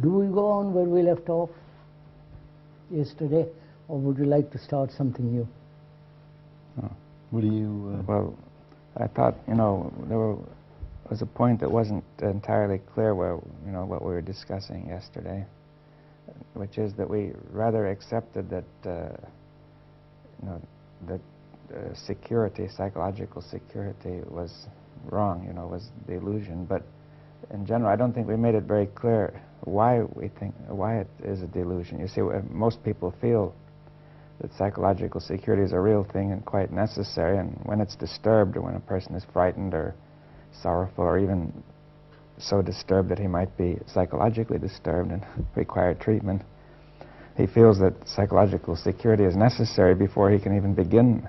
Do we go on where we left off yesterday, or would you like to start something new? What do you... Well, I thought, there was a point that wasn't entirely clear where, what we were discussing yesterday, which is that we rather accepted that, that security, psychological security was wrong, was the illusion. But in general, I don't think we made it very clear why it is a delusion. You see, most people feel that psychological security is a real thing and quite necessary, and when it's disturbed, or when a person is frightened or sorrowful, or even so disturbed that he might be psychologically disturbed and require treatment, he feels that psychological security is necessary before he can even begin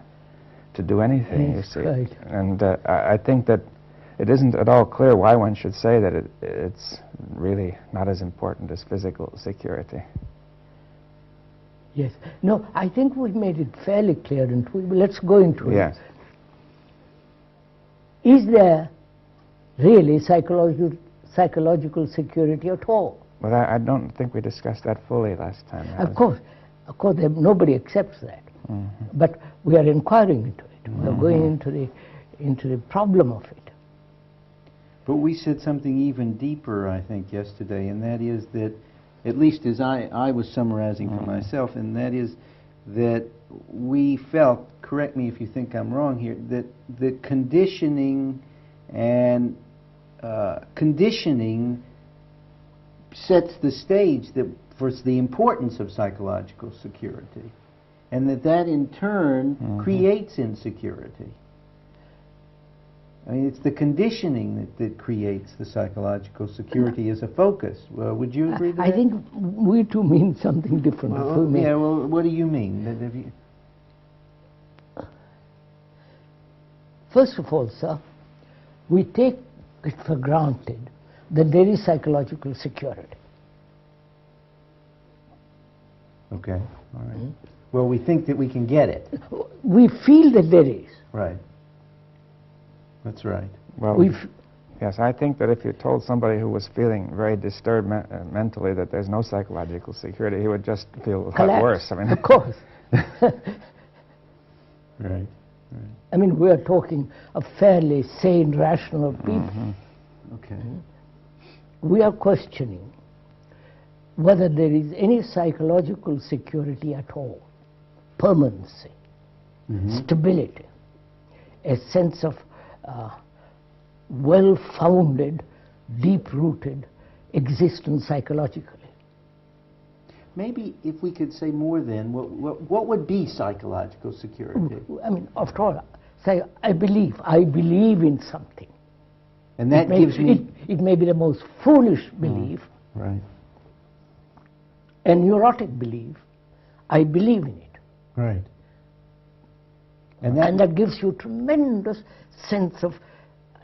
to do anything, you see. Right. And I think that it isn't at all clear why one should say that it's really not as important as physical security. Yes. No, I think we made it fairly clear, and let's go into Yes. it. Is there really psychological security at all? Well, I don't think we discussed that fully last time. Of course, nobody accepts that. Mm-hmm. But we are inquiring into it. Mm-hmm. We are going into the problem of it. But we said something even deeper, I think, yesterday, and that is that, at least as I was summarizing for myself, and that is that we felt, correct me if you think I'm wrong here, that the conditioning and conditioning sets the stage for the importance of psychological security, and that in turn creates insecurity. I mean, it's the conditioning that creates the psychological security as a focus. Would you agree to that? I think we two mean something different. Well, what do you mean? First of all, sir, we take it for granted that there is psychological security. Okay, all right. Well, we think that we can get it. We feel that there is. Right. That's right. Well, yes, I think that if you told somebody who was feeling very disturbed mentally that there's no psychological security, he would just feel a lot worse. I mean, of course. Right. I mean, we are talking of fairly sane, rational people. Okay. We are questioning whether there is any psychological security at all, permanency, stability, a sense of well-founded, deep-rooted existence psychologically. Maybe if we could say more then, what would be psychological security? I mean, after all, say, I believe in something. And that gives me... It may be the most foolish belief, right. a neurotic belief. I believe in it. Right. And that gives you tremendous sense of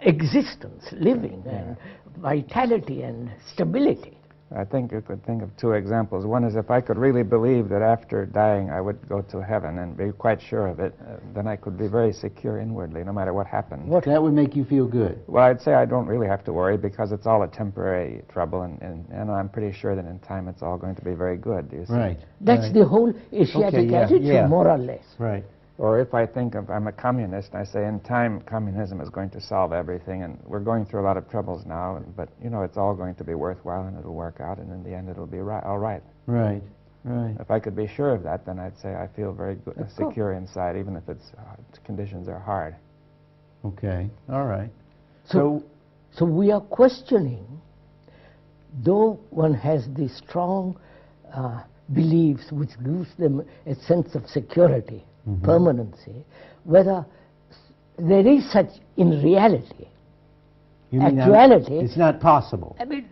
existence, living, and vitality and stability. I think you could think of two examples. One is if I could really believe that after dying I would go to heaven and be quite sure of it, then I could be very secure inwardly, no matter what happened. That would make you feel good? Well, I'd say I don't really have to worry because it's all a temporary trouble, and I'm pretty sure that in time it's all going to be very good. You see? Right. That's the whole Asiatic attitude, more or less. Right. Or if I think I'm a communist, I say in time communism is going to solve everything, and we're going through a lot of troubles now, but it's all going to be worthwhile and it'll work out, and in the end it'll be all right. Right. If I could be sure of that, then I'd say I feel very good, secure inside, even if conditions are hard. Okay. All right. So we are questioning, though one has these strong beliefs which gives them a sense of security, permanency, whether there is such in reality. You mean actuality. It's not possible. I mean,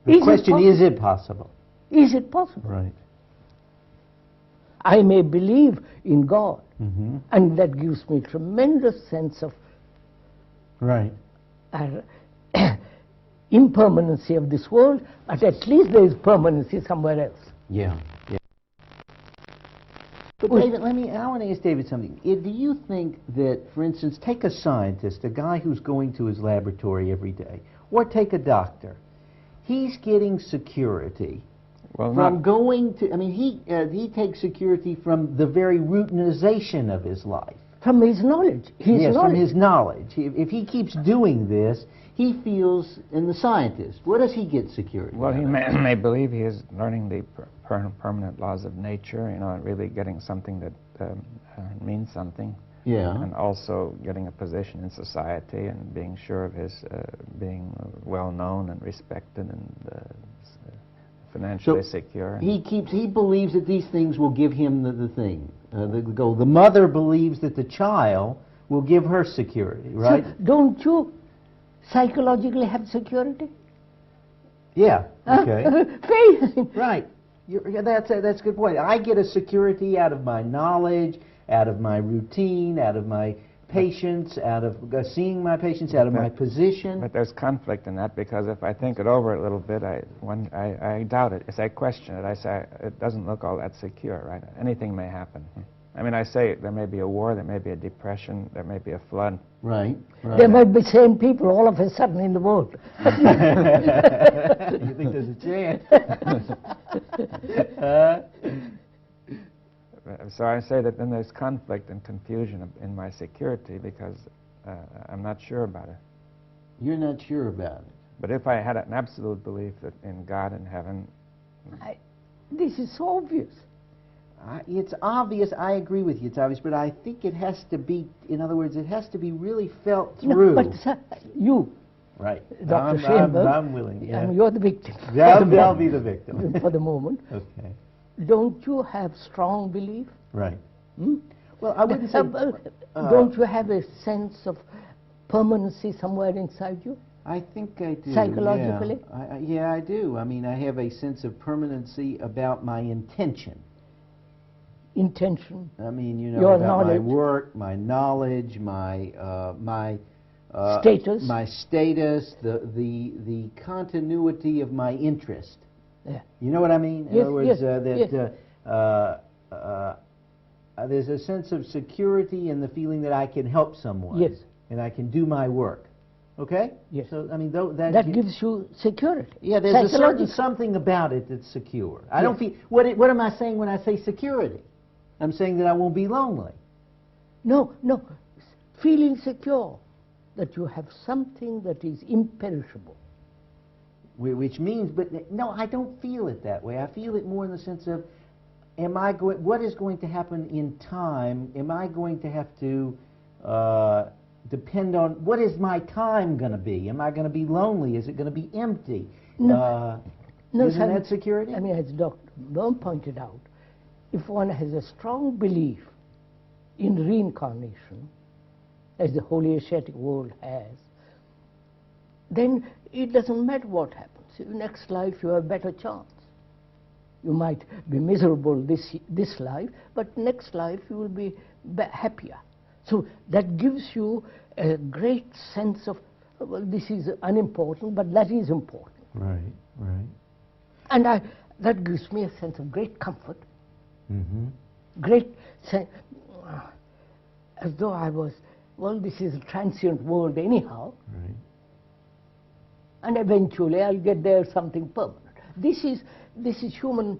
the question is it possible? Is it possible? Right. I may believe in God, and that gives me tremendous sense of impermanency of this world, but at least there is permanency somewhere else. Yeah. But David, I want to ask David something. Do you think that, for instance, take a scientist, a guy who's going to his laboratory every day, or take a doctor. he's getting security Well, from not, going to, I mean, he takes security from the very routinization of his life. From his knowledge. Yes, from his knowledge. If he keeps doing this, he feels, and the scientist, what does he get security? well, he out of? may believe he is learning the permanent laws of nature, you know, and really getting something that means something. Yeah. And also getting a position in society and being sure of his being well known and respected and financially secure. He believes that these things will give him the thing, the goal. The mother believes that the child will give her security, right? So don't you psychologically have security? Yeah. Okay. Faith. Right. That's a good point. I get a security out of my knowledge, out of my routine, out of my patients, out of seeing my patients, out of my position. But there's conflict in that, because if I think it over a little bit, I doubt it. As I question it, I say it doesn't look all that secure, right? Anything may happen. I mean, I say there may be a war, there may be a depression, there may be a flood. Right. There might be same people all of a sudden in the world. You think there's a chance? So I say that then there's conflict and confusion in my security, because I'm not sure about it. You're not sure about it. But if I had an absolute belief that in God and heaven, This is so obvious. It's obvious. I agree with you. It's obvious, but I think it has to be. In other words, it has to be really felt through. No, but you, right, Dr. Schoenberg, I'm willing. Yeah. you're the victim. I'll be the victim. For the moment. Okay. Don't you have strong belief? Right. Hmm? Well, I wouldn't say. Don't you have a sense of permanency somewhere inside you? I think I do. Psychologically? Yeah, I do. I mean, I have a sense of permanency about my intention. Intention. I mean, you know, Your about my knowledge. work, my knowledge, my Status. my status, the continuity of my interest. Yeah. You know what I mean? In Yes, other words, yes, there's a sense of security in the feeling that I can help someone. Yes. And I can do my work. Okay? Yes. So, I mean, That gives you security. yeah, there's a certain Psychological. something about it that's secure. I Yes. don't feel. What am I saying when I say security? I'm saying that I won't be lonely. No. Feeling secure that you have something that is imperishable. Which means, but no, I don't feel it that way. I feel it more in the sense of, what is going to happen in time? Am I going to have to depend on, what is my time going to be? Am I going to be lonely? Is it going to be empty? No, isn't Simon, that security? I mean, as Dr. Bohm pointed out, if one has a strong belief in reincarnation, as the Holy Asiatic world has, then it doesn't matter what happens. In the next life you have a better chance. You might be miserable this life, but next life you will be happier. So that gives you a great sense of, well, this is unimportant, but that is important. Right. And that gives me a sense of great comfort, Mm-hmm. as though I was, well, this is a transient world anyhow, Right. and eventually I'll get there something permanent. This is human.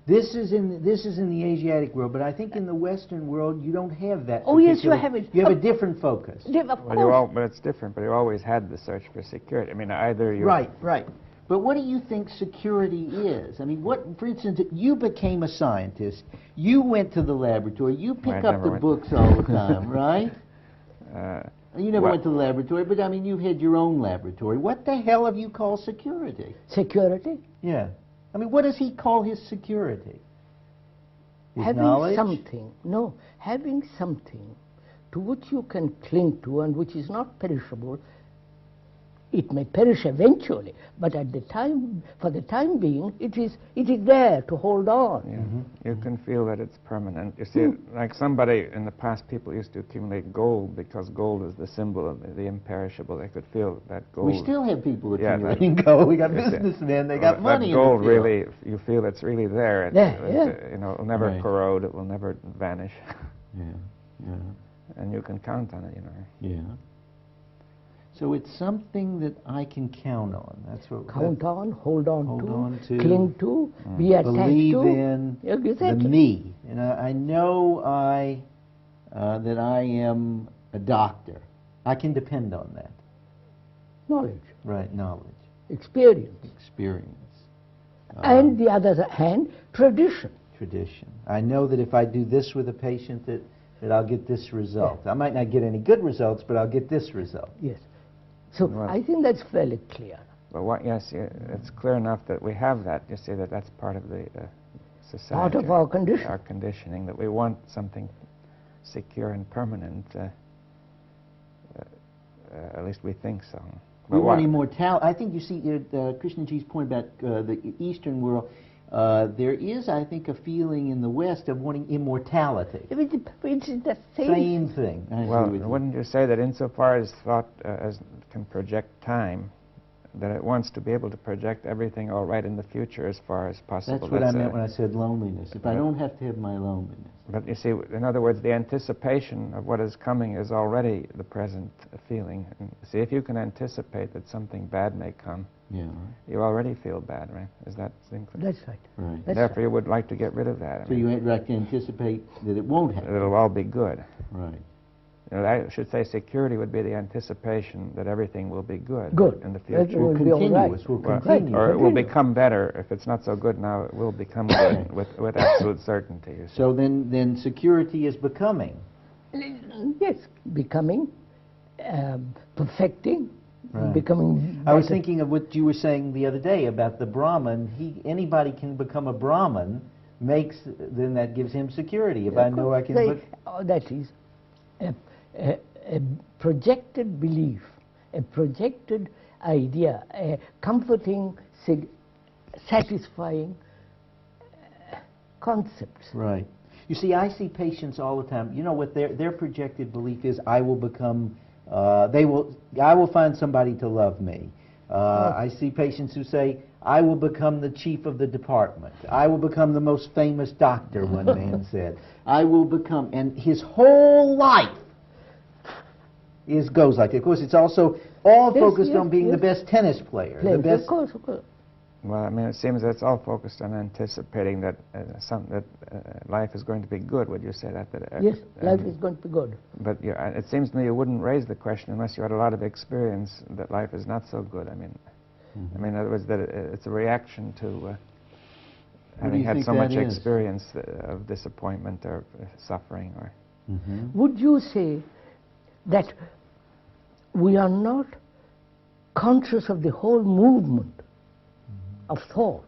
This is in the Asiatic world, but I think in the Western world you don't have that. Oh, yes, you particular- have it. You have a different focus. Of but course. it's different. But you always had the search for security. I mean, either you Right. But what do you think security is? I mean, for instance, you became a scientist. You went to the laboratory. You pick up the books all the time, right? You never went to the laboratory, but I mean, you've had your own laboratory. What the hell have you called security? Security? Yeah. I mean, what does he call his security? His Having knowledge? having something to which you can cling to and which is not perishable. It may perish eventually, but for the time being, it is there to hold on. Yeah. You can feel that it's permanent. You see, like somebody in the past, people used to accumulate gold because gold is the symbol of the imperishable. They could feel that gold. We still have people Yeah, accumulating gold. We got Yes, businessmen. They got money. That gold in the field. really, you feel it's really there. You know, it'll never Right. corrode. It will never vanish, Yeah. and you can count on it. You know. Yeah. So it's something that I can count on. That's what. Count on, hold on to, to, cling to, be attached believe to. in the me. And I know that I am a doctor. I can depend on that. Knowledge. Right, knowledge. Experience. Experience. And the other hand, tradition. Tradition. I know that if I do this with a patient that I'll get this result. Yeah. I might not get any good results, but I'll get this result. Yes. So well, I think that's fairly clear. Well, yes, it's clear enough that we have that. You see that's part of the society. Part of our condition. Our conditioning, that we want something secure and permanent. At least we think so. We want immortality. I think you see Krishnaji's point about the Eastern world. There is, I think, a feeling in the West of wanting immortality. It's the same thing. Well, wouldn't you say that insofar as thought as can project time, that it wants to be able to project everything all right in the future as far as possible? That's what I meant when I said loneliness. If I don't have to have my loneliness. But you see, in other words, the anticipation of what is coming is already the present feeling. And see, if you can anticipate that something bad may come, you already feel bad, right? Is that clear? That's right. Right. That's Therefore, right. you would like to get rid of that. So you would like to anticipate that it won't happen. It'll all be good. Right. You know, I should say security would be the anticipation that everything will be good in the future. It will be all right. Will continue. Or it will become better. If it's not so good now, it will become good with absolute certainty. So then security is becoming. Yes, becoming, perfecting, becoming better. I was thinking of what you were saying the other day about the Brahman. Anybody can become a Brahman, then that gives him security. If I know I can... that is a projected belief, a projected idea, a comforting, satisfying concepts. Right. You see, I see patients all the time. You know what their projected belief is? I will become. I will find somebody to love me. I see patients who say, I will become the chief of the department. I will become the most famous doctor, one man said. I will become, and his whole life goes like that. Of course, it's also all focused on being the best tennis player. The best. Of course, of course. Well, I mean, it seems that it's all focused on anticipating that life is going to be good. Would you say that? Yes, life is going to be good. But it seems to me you wouldn't raise the question unless you had a lot of experience that life is not so good. I mean, in other words, that it's a reaction to having had so much experience of disappointment or suffering. Or Would you say that we are not conscious of the whole movement of thought?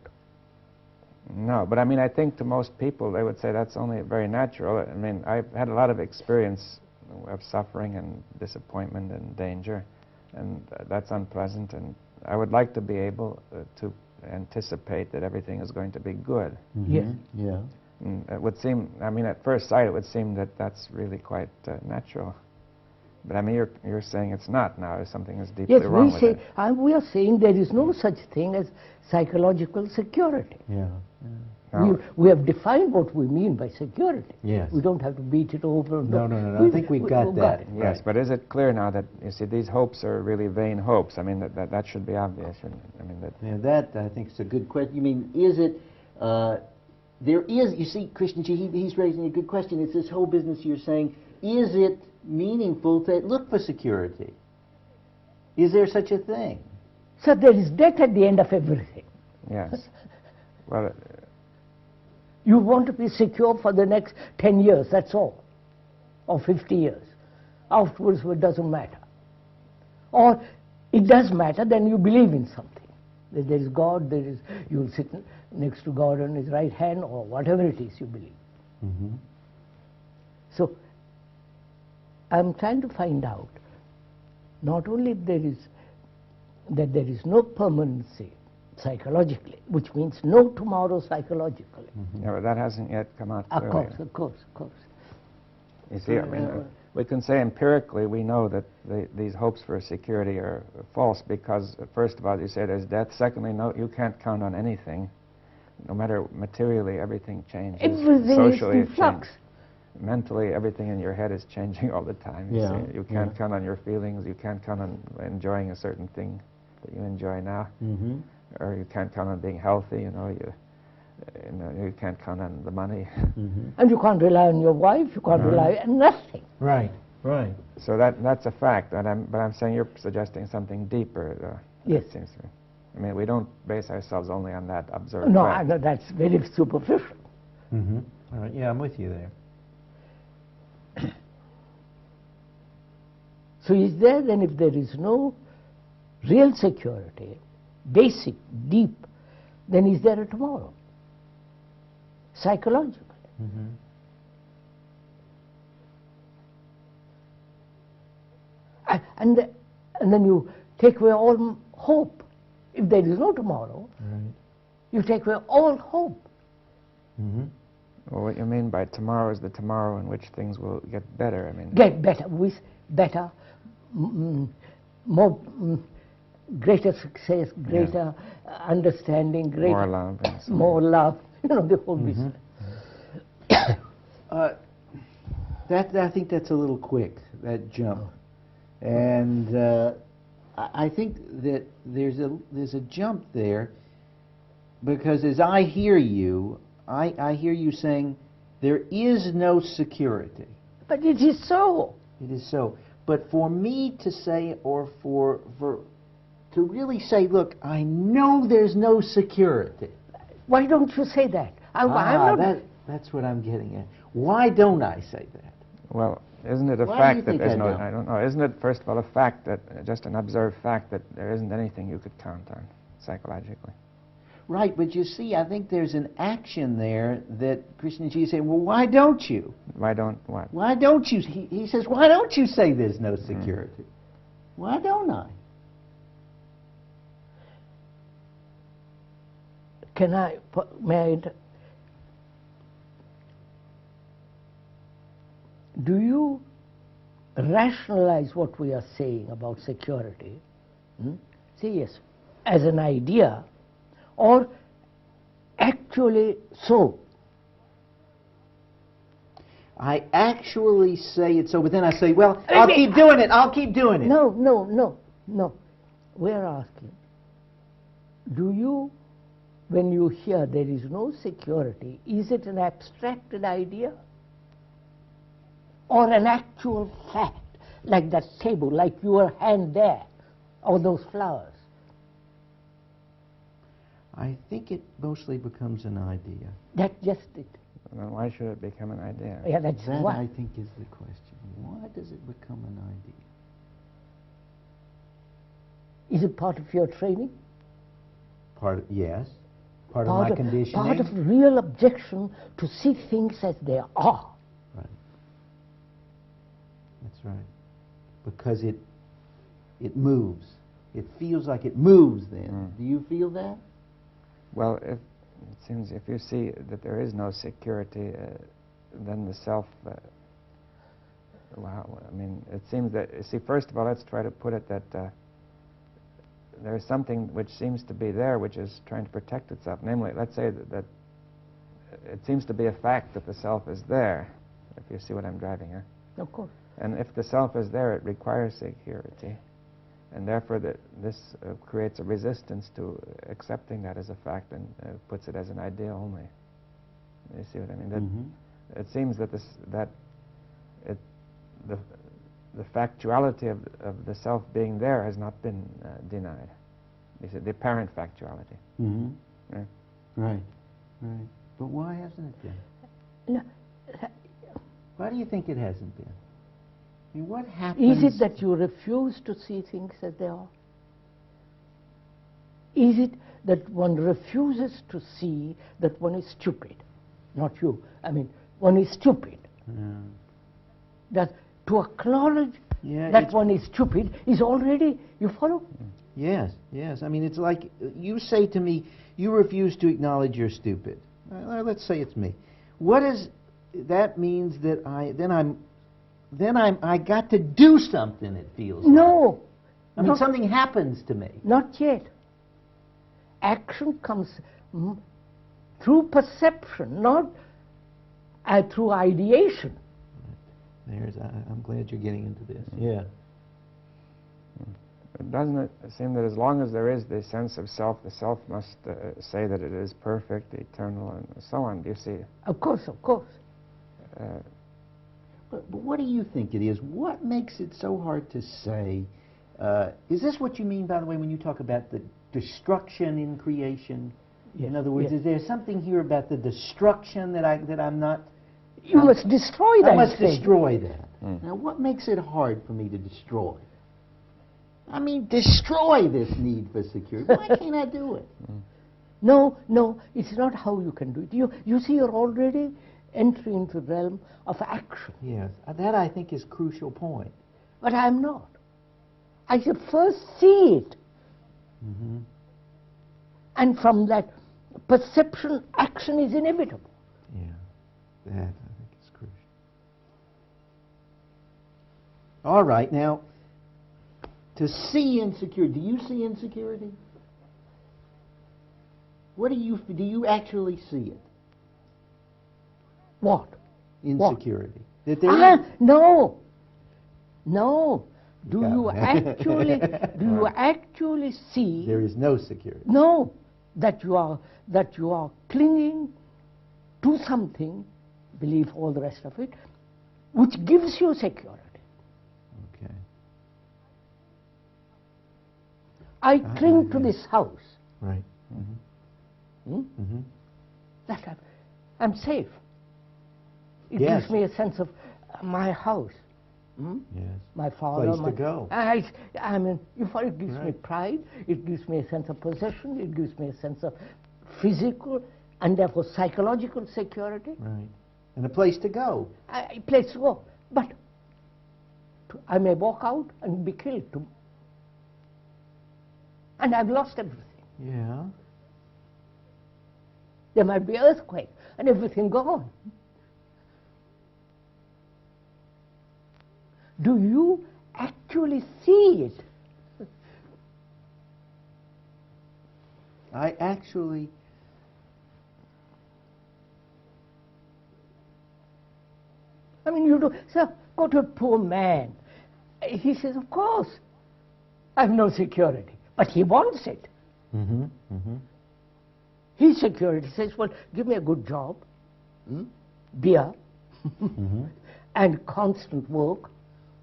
No, but I mean, I think to most people they would say that's only very natural. I mean, I've had a lot of experience of suffering and disappointment and danger, and that's unpleasant, and I would like to be able to anticipate that everything is going to be good. Yes. Yeah. And it would seem, I mean, at first sight it would seem that that's really quite natural. But I mean, you're saying it's not now. Something is deeply wrong with it. Yes, we are saying there is no such thing as psychological security. Yeah. We have defined what we mean by security. Yes. We don't have to beat it over. No. I think we've got that. Yes, but is it clear now that, you see, these hopes are really vain hopes? I mean, that should be obvious. I mean, that I think is a good question. You mean, is it... there is, you see, Krishnaji, he's raising a good question. It's this whole business you're saying, is it meaningful to look for security? Is there such a thing? So there is death at the end of everything. Yes. Well, you want to be secure for the next 10 years, that's all, or 50 years. Afterwards, it doesn't matter. Or it does matter, then you believe in something. That there is God, you'll sit next to God on his right hand, or whatever it is you believe. So I'm trying to find out not only that there is no permanency psychologically, which means no tomorrow psychologically. Yeah, but that hasn't yet come out clearly. Of course. You see, I mean, we can say empirically we know that these hopes for security are false because, first of all, you say there's death. Secondly, no, you can't count on anything. No matter materially, everything changes. Everything Socially, is in flux. mentally everything in your head is changing all the time. You Yeah, see, you can't count on your feelings. You can't count on enjoying a certain thing that you enjoy now, or you can't count on being healthy. You can't count on the money. And you can't rely on your wife. You can't rely on nothing. Right. Right. So that's a fact. But I'm saying you're suggesting something deeper. Yes. It seems to me. I mean, we don't base ourselves only on that observed No, fact. that's very superficial. All right. Yeah, I'm with you there. So is there then, if there is no real security, basic, deep, then is there a tomorrow? Psychologically. And then you take away all hope. If there is no tomorrow, you take away all hope. Well, what you mean by tomorrow is the tomorrow in which things will get better. I mean, Get better, with better, more, greater success, greater understanding, greater more love. And so more love. The whole business. I think that's a little quick, that jump. And I think that there's a jump there, because as I hear you, I hear you saying there is no security. But it is so. It is so. But for me to say, or for to really say, look, I know there's no security. Why don't you say that? I'm not. That's what I'm getting at. Why don't I say that? Well, isn't it a Why do fact you that think there's I no? don't? I don't know. Isn't it first of all a fact that just an observed fact that there isn't anything you could count on psychologically? Right, but you see, I think there's an action there that Krishnaji is saying, well, why don't you? Why don't what? Why don't you? He says, why don't you say there's no security? Why don't I? Do you rationalize what we are saying about security? Say yes, as an idea, or actually so? I actually say it so, but then I say, well, I'll keep doing it. I'll keep doing it. No. We're asking, do you, when you hear there is no security, is it an abstracted idea or an actual fact, like that table, like your hand there, or those flowers? I think it mostly becomes an idea. That's just it. Then why should it become an idea? Yeah, that's That, why. I think, is the question. Why does it become an idea? Is it part of your training? Yes. Part of my conditioning. Part of real objection to see things as they are. Right. That's right. Because it moves. It feels like it moves then. Do you feel that? Well, it seems if you see that there is no security, then the self. It seems that. See, first of all, let's try to put it that there is something which seems to be there, which is trying to protect itself. Namely, let's say that it seems to be a fact that the self is there. If you see what I'm driving at. Of course. And if the self is there, it requires security. And therefore, this creates a resistance to accepting that as a fact and puts it as an idea only. You see what I mean? It seems that the factuality of the self being there has not been denied. You see, the apparent factuality. Right? Right. But why hasn't it been? No. Why do you think it hasn't been? I mean, what happens? Is it that you refuse to see things as they are? Is it that one refuses to see that one is stupid? Not you. I mean, one is stupid. That to acknowledge that one is stupid is already, you follow? Yes. I mean, it's like you say to me, you refuse to acknowledge you're stupid. Let's say it's me. What is that? Means that I got to do something, it feels No. like. I mean, something happens to me. Not yet. Action comes through perception, not through ideation. I'm glad you're getting into this. Yeah. Doesn't it seem that as long as there is the sense of self, the self must say that it is perfect, eternal, and so on? Do you see? Of course, of course. But what do you think it is? What makes it so hard to say? Is this what you mean, by the way, when you talk about the destruction in creation? Yes, In other words, yes. is there something here about the destruction that I'm not? You must destroy that I must thing. destroy that. Now, what makes it hard for me to destroy? I mean, destroy this need for security. Why can't I do it? No, no, it's not how you can do it. You see, you're already entering into the realm of action. Yes, that I think is a crucial point. But I'm not. I should first see it. And from that perception, action is inevitable. Yeah, that I think is crucial. All right, now, to see insecurity, do you see insecurity? What do you actually see it? What? Insecurity. That there is. No. No. Do Yeah. you actually see? There is no security. No, that you are clinging to something, believe all the rest of it, which gives you security. Okay. I cling to this house. Right. That I'm safe. It Yes. gives me a sense of my house. Yes. My father. Place to go. I mean, it gives me Right. pride, it gives me a sense of possession, it gives me a sense of physical and therefore psychological security. Right. And a place to go. A place to go. But I may walk out and be killed. And I've lost everything. Yeah. There might be earthquake and everything gone. Do you actually see it? I actually. I mean, you do. So go to a poor man. He says, of course, I have no security. But he wants it. His security says, well, give me a good job, beer, and constant work,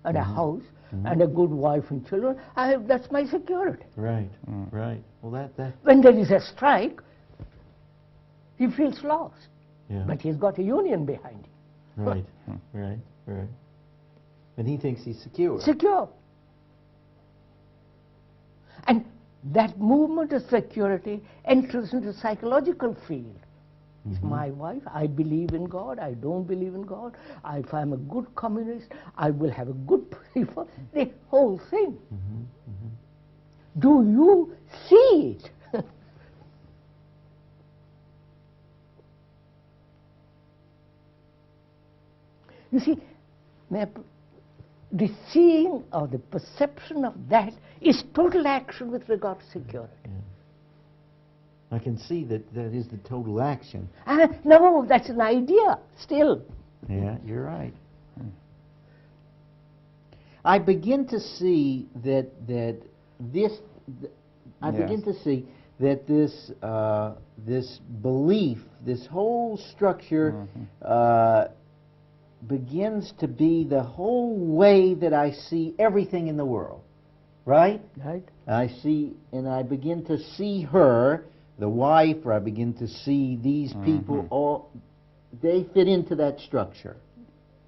and a house, and a good wife and children. That's my security. Right. Right. Well, that. When there is a strike, he feels lost. Yeah. But he's got a union behind him. Right. Right. Right. And he thinks he's secure. Secure. And that movement of security enters into psychological field. It's my wife. I believe in God. I don't believe in God. If I'm a good communist, I will have a good prefer. The whole thing. Do you see it? You see, the seeing or the perception of that is total action with regard to security. I can see that is the total action. No, that's an idea still. Yeah, you're right. I begin to see that this. I begin to see that this belief, this whole structure, begins to be the whole way that I see everything in the world. Right? Right. I see, and I begin to see her, the wife, or I begin to see these people, all they fit into that structure.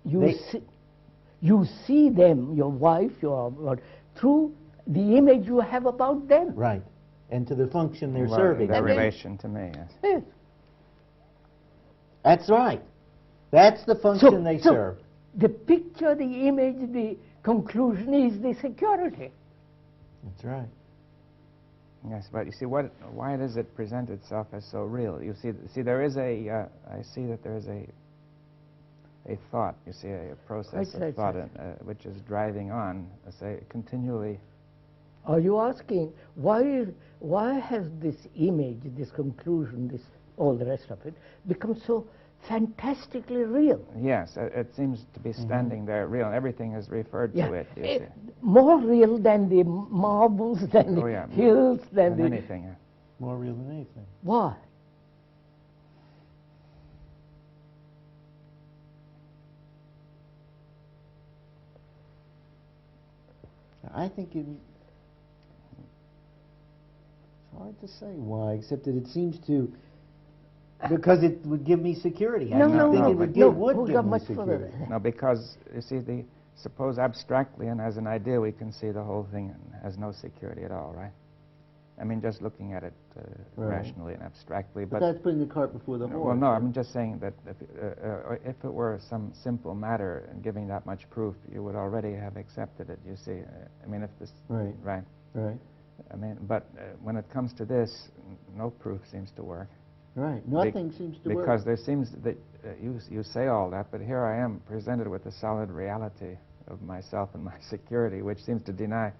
You see them, your wife, through the image you have about them. Right. And to the function they're Well, serving. their relation to me, yes. Yes. That's right. That's the function they serve. The picture, the image, the conclusion is the security. That's right. Yes, but you see, why does it present itself as so real? You see, there is I see that there is a thought. You see, a process of thought, which is driving on, say, continually. Are you asking why has this image, this conclusion, all the rest of it, become so fantastically real. Yes, it seems to be standing there real. Everything is referred to it, you see. More real than the marbles, than the hills, than anything. Yeah. More real than anything. Why? I think it's hard to say why, except that it seems to, because it would give me security. No, it would give me security. No, because, you see, suppose abstractly and as an idea we can see the whole thing has no security at all, right? I mean, just looking at it rationally and abstractly. But that's putting the cart before the horse. Well, no, I'm just saying that if it were some simple matter and giving that much proof, you would already have accepted it, you see. I mean, if this... Right. Right. Right. I mean, but when it comes to this, no proof seems to work. Right. Nothing seems to work. Because there seems that you say all that, but here I am presented with the solid reality of myself and my security, which seems to deny...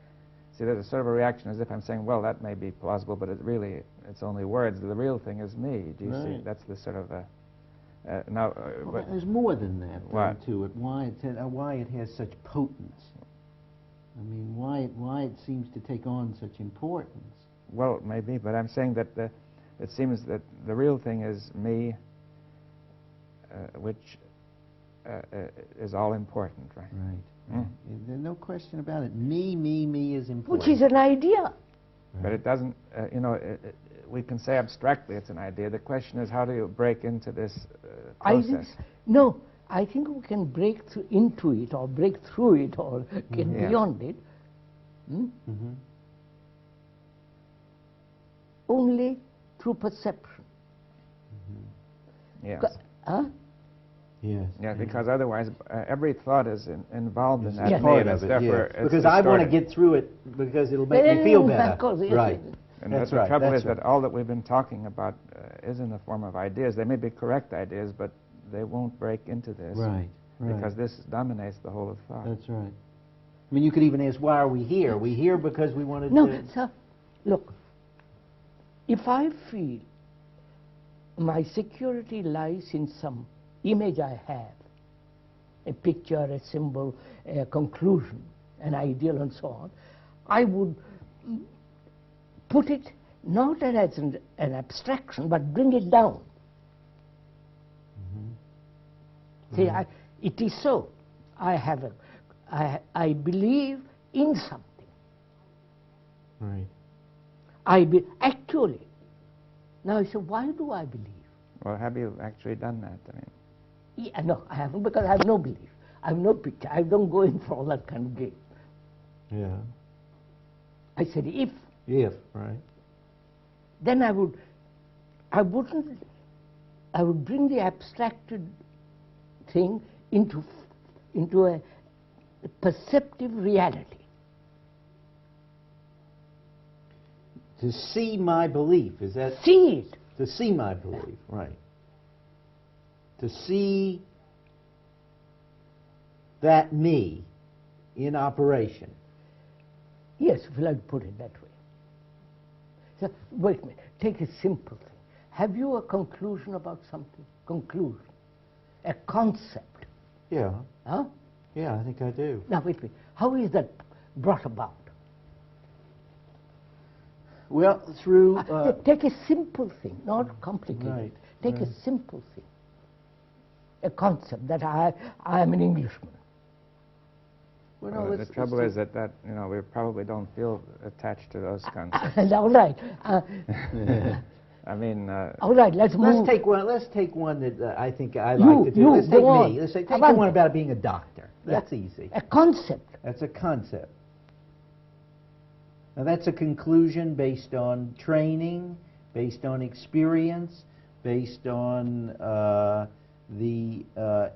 See, there's a sort of a reaction as if I'm saying, well, that may be plausible, but it's only words. The real thing is me. Do you see? That's the sort of now. Well, there's more than that to it. Why it has such potence? I mean, why it seems to take on such importance? Well, maybe, but I'm saying that it seems that the real thing is me, which is all important, right? Right. There's no question about it. Me is important. Which is an idea. But it doesn't, we can say abstractly it's an idea. The question is, how do you break into this process? I think we can break into it, or break through it, or get beyond it. Only through perception. Yes. Yes. Yeah, because otherwise every thought is involved in that. Yes. Part of it, because I want to get through it because it'll make me feel better. Right. And the trouble is that all that we've been talking about is in the form of ideas. They may be correct ideas, but they won't break into this. Right. Because this dominates the whole of thought. That's right. I mean, you could even ask, why are we here? We're here because we wanted to... No, sir, look, if I feel my security lies in some image I have, a picture, a symbol, a conclusion, an ideal, and so on, I would put it not as an abstraction, but bring it down. See, it is so. I believe in something. Right. Actually. Now you say, why do I believe? Well, have you actually done that? I mean, yeah, no, I haven't, because I have no belief. I have no picture. I don't go in for all that kind of game. Yeah. I said, if. If, right. Then I would bring the abstracted thing into a perceptive reality. To see my belief, is that... See it. To see my belief, right. To see that me in operation. Yes, if you like to put it that way. So, wait a minute, take a simple thing. Have you a conclusion about something? Conclusion. A concept. Yeah. Huh? Yeah, I think I do. Now, wait a minute. How is that brought about? Well, through... take a simple thing, not complicated. Right. Take a simple thing. A concept that I am an Englishman. Well, no, the trouble is that we probably don't feel attached to those concepts. All right. I mean... all right, let's move. Let's take one that I think I like to do. Let's take me. Let's take the one about being a doctor. That's easy. A concept. That's a concept. Now that's a conclusion based on training, based on experience, based on the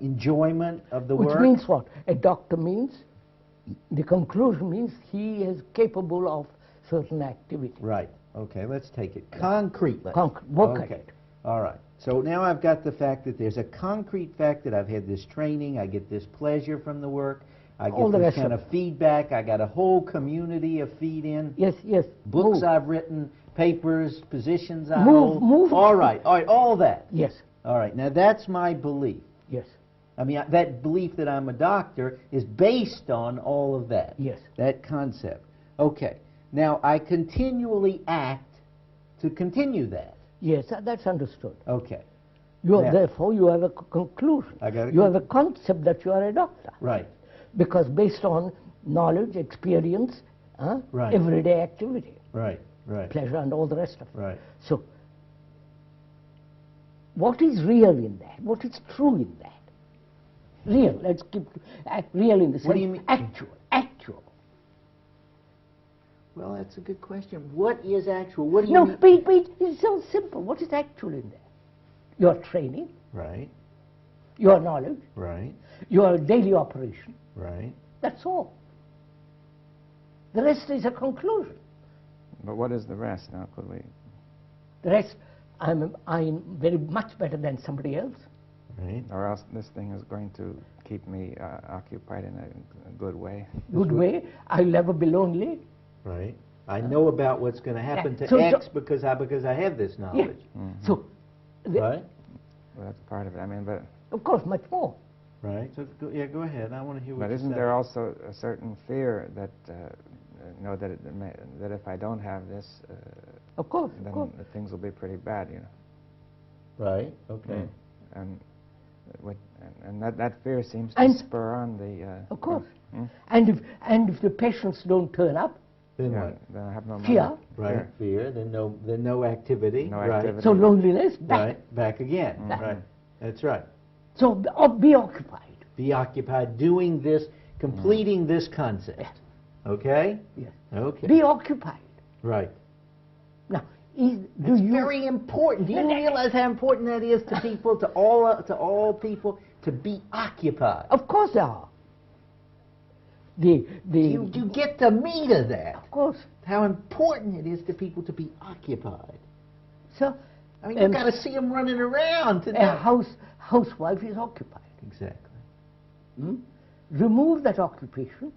enjoyment of the work. Which means what? A doctor means, the conclusion means he is capable of certain activity. Right. Okay, let's take it concretely. Work at it. All right. So now I've got the fact that there's a concrete fact that I've had this training, I get this pleasure from the work, I get this kind of feedback, I got a whole community of feed-in. Yes, yes. Books I've written, papers, positions I hold. Move. All right, all that. Yes. All right. Now that's my belief. Yes. I mean, that belief that I'm a doctor is based on all of that. Yes. That concept. Okay. Now I continually act to continue that. Yes, that's understood. Okay. Therefore, you have a conclusion. You have a concept that you are a doctor. Right. Because based on knowledge, experience, Right. everyday activity, Right. Right. pleasure and all the rest of it. Right. So, what is real in that? What is true in that? Real, let's keep real in the sense. What do you mean? Actual. Well, that's a good question. What is actual? What do you No, mean? but it's so simple. What is actual in there? Your training, Right. your knowledge, Right. your daily operation. Right. That's all. The rest is a conclusion. But what is the rest? Now, could we? The rest, I'm very much better than somebody else. Right. Or else this thing is going to keep me occupied in a good way. Good way. I'll never be lonely. Right. I know about what's going to happen to So- X because I have this knowledge. Yeah. So, Right. Well, that's part of it. I mean, but of course, much more. Right. So go ahead. I want to hear what but you isn't say. there also a certain fear that that if I don't have this, Of course, then of course. things will be pretty bad, you know. Right. Okay. And that fear seems to And- spur on the. Of course. Hmm? And if the patients don't turn up, Then Yeah, what? then I have no Fear. money. Right. Fear. Then no activity. No right. activity. so loneliness, back. Right. Back again. Mhm. Right. That's right. So be occupied. Be occupied doing this, completing this concept. Okay. Yes. Okay. Be occupied. Right. Now, It's very important. Do you realize how important that is to people, to all people, to be occupied? Of course they are. You get the meat of that. Of course. How important it is to people to be occupied. So, I mean, you've got to see them running around today. a housewife is occupied. Exactly. Remove that occupation.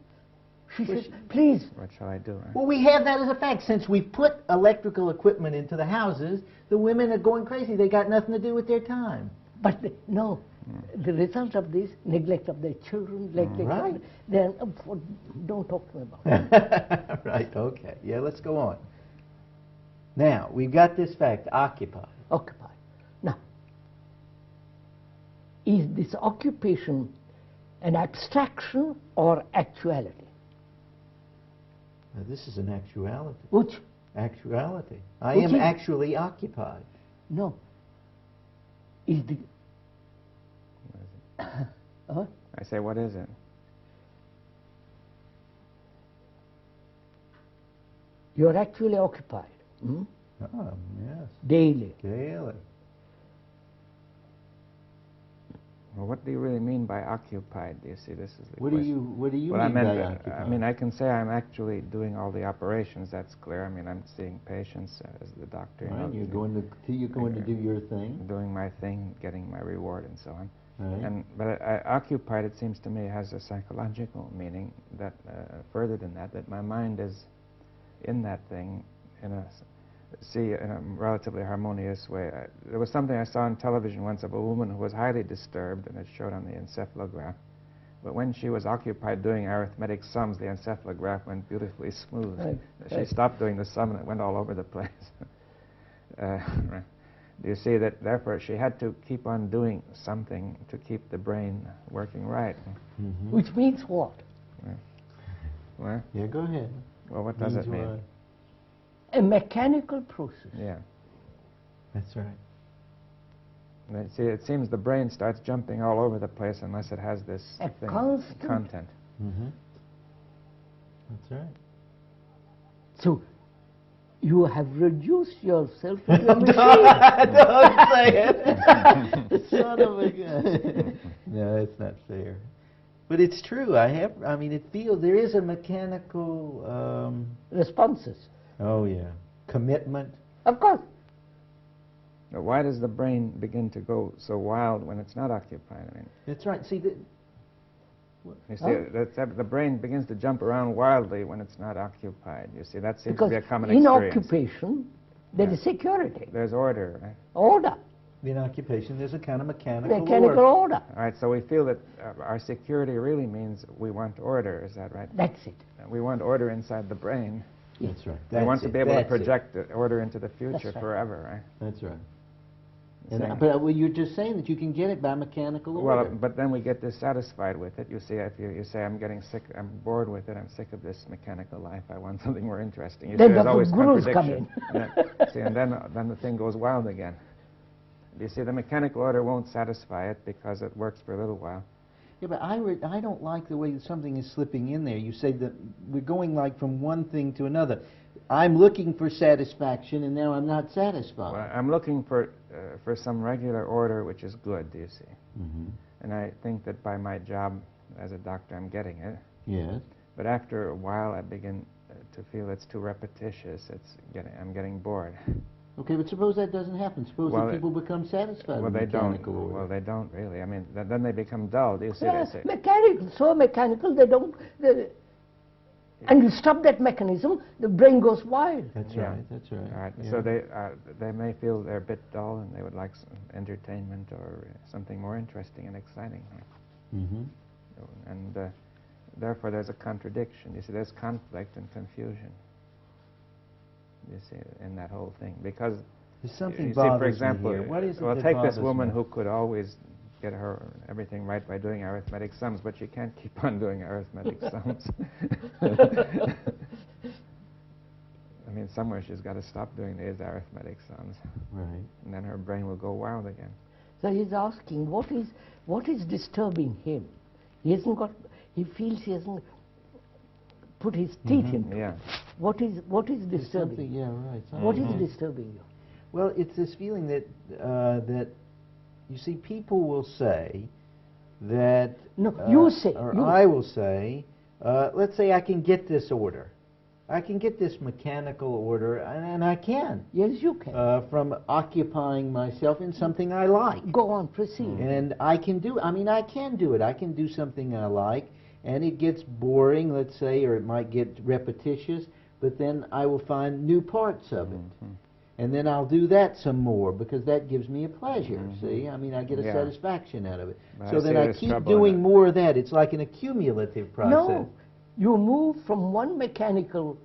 She says, please. What shall I do? Right? Well, we have that as a fact. Since we put electrical equipment into the houses, the women are going crazy. They got nothing to do with their time. But no, the result of this, neglect of their children, neglect Right. of then don't talk to me about it. Right, okay. Yeah, let's go on. Now, we've got this fact, occupied. Occupied. Now, is this occupation an abstraction or actuality? Now, this is an actuality. Which? Actuality. I Which am is- actually occupied. No. Is the... I say, what is it? You're actually occupied. Oh, yes. Daily. Daily. Well, what do you really mean by occupied? Do you see, this is the What do question. you Well, mean I by meant, occupied? I mean, I can say I'm actually doing all the operations. That's clear. I mean, I'm seeing patients as the doctor. You Right, know, you're going to do your thing. doing my thing, getting my reward, and so on. Right. But occupied, it seems to me, has a psychological meaning that further than that my mind is in that thing in a relatively harmonious way. There was something I saw on television once of a woman who was highly disturbed, and it showed on the encephalograph. But when she was occupied doing arithmetic sums, the encephalograph went beautifully smooth. Right. She stopped doing the sum, and it went all over the place. Right. Do you see that, therefore, she had to keep on doing something to keep the brain working right? Mm-hmm. Which means what? Well, Yeah, go ahead. well, what does it Means mean? what? A mechanical process. Yeah. That's right. And see, it seems the brain starts jumping all over the place unless it has this A thing, constant- content. Mm-hmm. That's right. So, you have reduced yourself to a machine. Don't say it. Son of a gun. No, it's not fair. But it's true. I mean, it feels there is a mechanical. Responses. Oh yeah. Commitment. Of course. But why does the brain begin to go so wild when it's not occupied? I mean, That's right. See, you see, the brain begins to jump around wildly when it's not occupied. You see, that seems Because to be a common in experience. occupation, there is security, There's order, right? order. In occupation, there's a kind of mechanical Mechanical order. All right, so we feel that our security really means we want order, is that right? That's it. We want order inside the brain. That's right. We want to be able to That's it. project order into the future That's right. forever, right? That's right. Saying- But well, you're just saying that you can get it by mechanical order. Well, but then we get dissatisfied with it. You see, if you say, I'm getting sick, I'm bored with it, I'm sick of this mechanical life, I want something more interesting. You Then see, there's the always gurus come contradiction. And then the thing goes wild again. You see, the mechanical order won't satisfy it because it works for a little while. Yeah, but I don't like the way that something is slipping in there. You say that we're going like from one thing to another. I'm looking for satisfaction, and now I'm not satisfied. Well, I'm looking for some regular order which is good, do you see? Mm-hmm. And I think that by my job as a doctor I'm getting it. Yes. But after a while I begin to feel it's too repetitious. I'm getting bored. Okay, but suppose that doesn't happen. Suppose Well, that people become satisfied with they don't. mechanical order. Well, they don't really. I mean, then they become dull. Do you see? Yes, They say, mechanical, so mechanical they don't. And you stop that mechanism, the brain goes wild. That's Yeah. right. That's right. all right. Yeah. So they may feel they're a bit dull and they would like some entertainment or something more interesting and exciting. Mm-hmm. And therefore there's a contradiction. You see, there's conflict and confusion. You see, in that whole thing, because There's something you see, bothers for example, me here. What is it well, that take this bothers woman me? who could always get her everything right by doing arithmetic sums, but she can't keep on doing arithmetic sums. I mean, somewhere she's got to stop doing these arithmetic sums, Right. and then her brain will go wild again. So he's asking, what is disturbing him? He feels he hasn't put his teeth into. Yeah. What is There's disturbing? something, yeah, right. What is something- disturbing you? Well, it's this feeling that that you see, people will say that. No, you say, or you. I will say. Let's say I can get this order. I can get this mechanical order, and I can Yes, you can. from occupying myself in something I like. Go on, proceed. And I can do. I mean, I can do it. I can do something I like, and it gets boring, let's say, or it might get repetitious. But then I will find new parts of it. Mhm. And then I'll do that some more because that gives me a pleasure, Mhm. see? I mean, I get a Yeah. satisfaction out of it. But So I then see I there's keep trouble in doing it. more of that. It's like an accumulative process. No, you move from one mechanical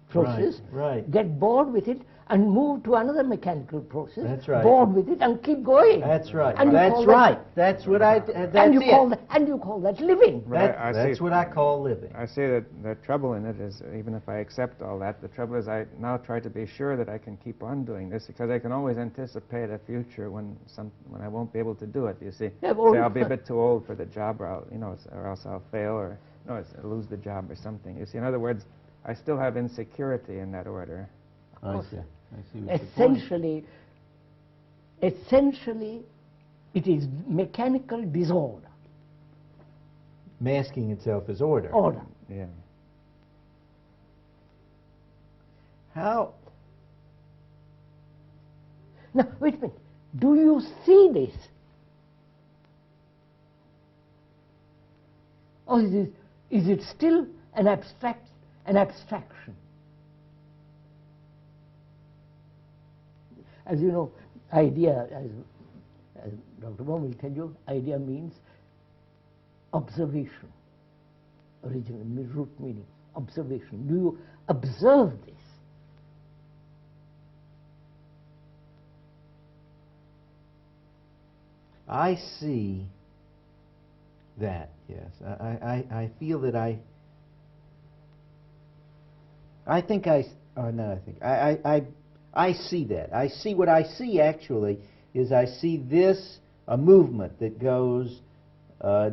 process, Right. get bored with it, and move to another mechanical process, That's right. bored with it, and keep going. That's right. And you That's call right. That, That's what I. That's and you it. call that, and you call that living. Right, I That's see. what I call living. I see that the trouble in it is, even if I accept all that, the trouble is I now try to be sure that I can keep on doing this because I can always anticipate a future when I won't be able to do it. You see, Yeah, well, say I'll be a bit too old for the job, or or else I'll fail, or I'll lose the job or something. You see, in other words, I still have insecurity in that order. I see. I see what your point. Essentially, it is mechanical disorder. Masking itself as order. Order. Yeah. How? Now, wait a minute. Do you see this? Or is it still an abstraction? As you know, idea, as Dr. Baum will tell you, idea means observation. Original root meaning, observation. Do you observe this? I see that, yes. I feel that I think I see that. I see what I see actually is I see this, a movement that goes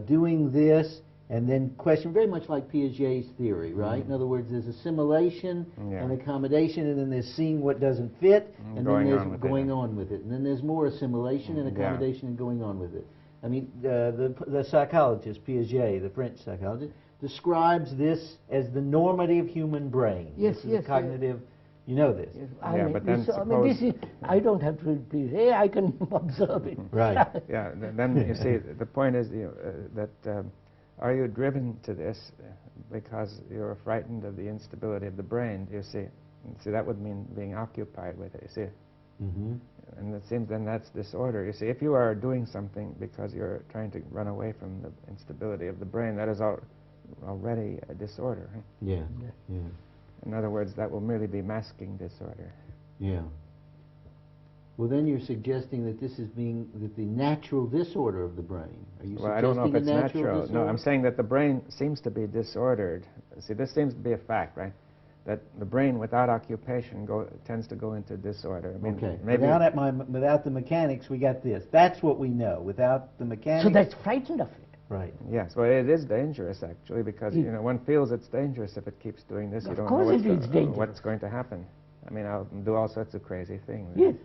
doing this and then question, very much like Piaget's theory, right? In other words, there's assimilation and accommodation, and then there's seeing what doesn't fit, and then there's going on with it. And then there's more assimilation and accommodation and going on with it. I mean, the psychologist, Piaget, the French psychologist, describes this as the normative human brain. Yes, this is yes, cognitive, you know this. Yes, But then this is, I don't have to repeat it. I can observe it. Right. Yeah. Then you see, the point is that are you driven to this because you're frightened of the instability of the brain? You see, that would mean being occupied with it. You see, Mm-hmm. And it seems then that's disorder. You see, if you are doing something because you're trying to run away from the instability of the brain, that is already a disorder. Huh? Yeah. Yeah. In other words, that will merely be masking disorder. Yeah. Well, then you're suggesting that this is that the natural disorder of the brain. Are you Well, I suggesting don't know if a it's natural natural. disorder? No, I'm saying that the brain seems to be disordered. See, this seems to be a fact, right? That the brain without occupation tends to go into disorder. I mean, Okay. maybe Without the mechanics, we got this. That's what we know. Without the mechanics. So that's frightened of it. Right. yes, well, it is dangerous actually because one feels it's dangerous if it keeps doing this. You Of don't course know it is dangerous. what's going to happen. I mean, I'll do all sorts of crazy things. Yes.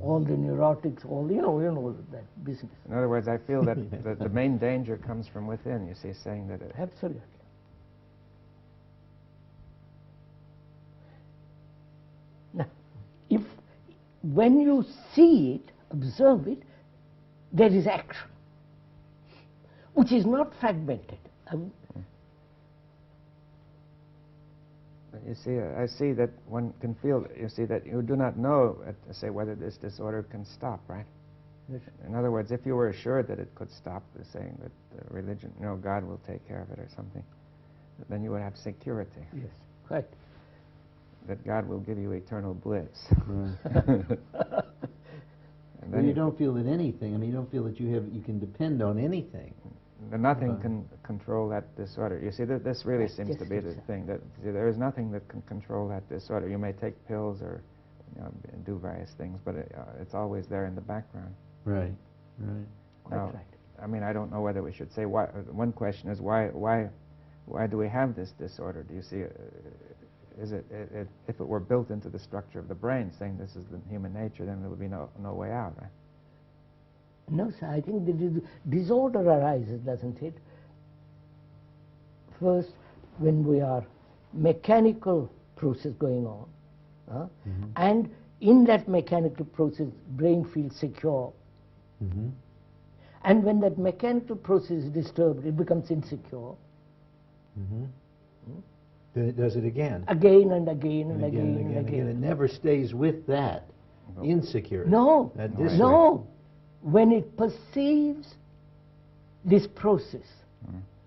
All the neurotics, you know that business. In other words, I feel that the main danger comes from within. You see, saying that Absolutely. Now, when you see it, observe it, there is action, which is not fragmented. You see, I see that one can feel. You see that you do not know, say, whether this disorder can stop, right? Yes. In other words, if you were assured that it could stop, saying that religion, God will take care of it or something, then you would have security. Yes, right. That God will give you eternal bliss. Right. And Well, then you don't feel that anything. I mean, you don't feel that you can depend on anything. nothing can control that disorder. You see, this really Yes, seems yes, to be the yes, thing. That there is nothing that can control that disorder. You may take pills or do various things, but it's always there in the background. Right. Right. Quite Now, right. I mean, I don't know whether we should say why. One question is why do we have this disorder? Do you see? Is it if it were built into the structure of the brain, saying this is the human nature, then there would be no way out, right? No, sir, I think the disorder arises, doesn't it? First, when we are mechanical process going on, and in that mechanical process, brain feels secure. Mm-hmm. And when that mechanical process is disturbed, it becomes insecure. Mm-hmm. Then it does it again. Again and again and again and again. It never stays with that insecurity. No, That disorder. no. When it perceives this process,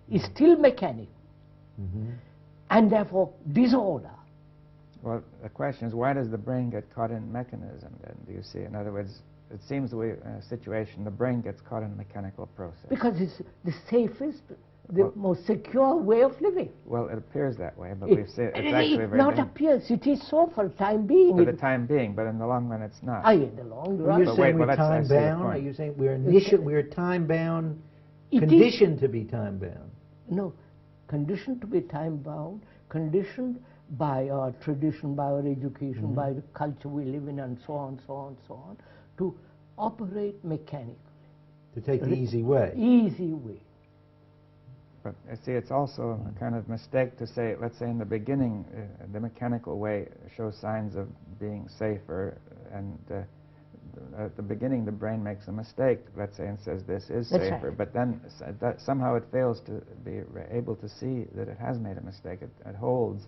is still mechanical, and therefore disorder. Well, the question is, why does the brain get caught in mechanism then? Do you see? In other words, it seems the way in a situation the brain gets caught in a mechanical process. Because it's the safest, the most secure way of living. Well, it appears that way, but we've seen it's actually very not appears. It is so for the time being. for the time being, but in the long run, it's not. In the long Are run. you But saying wait, well, we're that's- I see the time bound? point. Are you saying we're time bound, It is- conditioned to be time bound? No, conditioned to be time bound, conditioned by our tradition, by our education, by the culture we live in, and so on, so on, so on, to operate mechanically. To take the easy way. Easy way. But see, it's also a kind of mistake to say, let's say in the beginning, the mechanical way shows signs of being safer, and at the beginning the brain makes a mistake, let's say, and says this is That's safer, right. but then somehow it fails to be able to see that it has made a mistake. It holds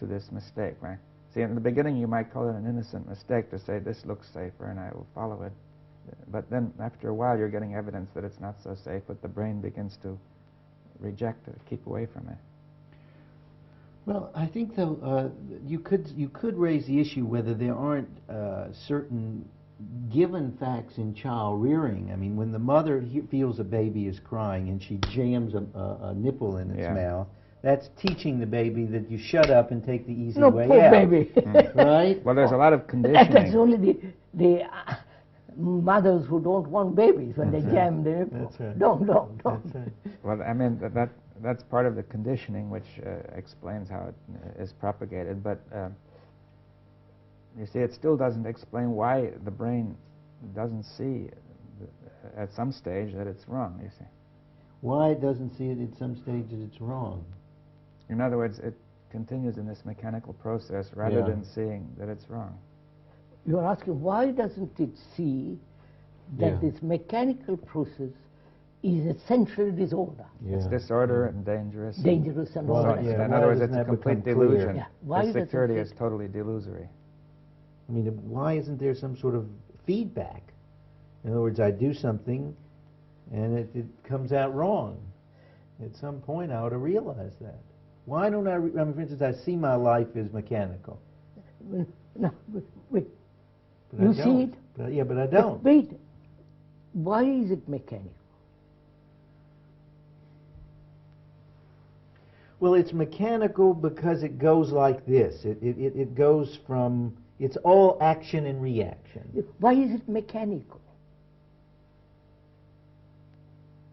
to this mistake, right? See, in the beginning you might call it an innocent mistake to say this looks safer and I will follow it, but then after a while you're getting evidence that it's not so safe, but the brain begins to reject it, keep away from it. Well, I think though you could raise the issue whether there aren't certain given facts in child rearing. I mean, when the mother feels a baby is crying and she jams a nipple in its mouth, that's teaching the baby that you shut up and take the easy way poor out. baby. Right? Well, there's a lot of conditioning. That's only the mothers who don't want babies when they jam the nipple. That's right. Don't. That's right. Well, I mean, that's part of the conditioning which explains how it is propagated, but you see, it still doesn't explain why the brain doesn't see at some stage that it's wrong, you see. Why it doesn't see it at some stage that it's wrong? In other words, it continues in this mechanical process rather than seeing that it's wrong. You're asking why doesn't it see that this mechanical process is essentially disorder, It's disorder and dangerous. dangerous and Well, all that. yeah. In why other words, doesn't it's a that become complete clear? delusion. Yeah. Why The doesn't security it- is totally delusory. I mean, why isn't there some sort of feedback? In other words, I do something and it comes out wrong. At some point, I ought to realize that. Why don't I mean, for instance, I see my life as mechanical. No, wait. But You I see don't. it? But I don't. But wait. Why is it mechanical? Well, it's mechanical because it goes like this. It goes from, it's all action and reaction. Why is it mechanical?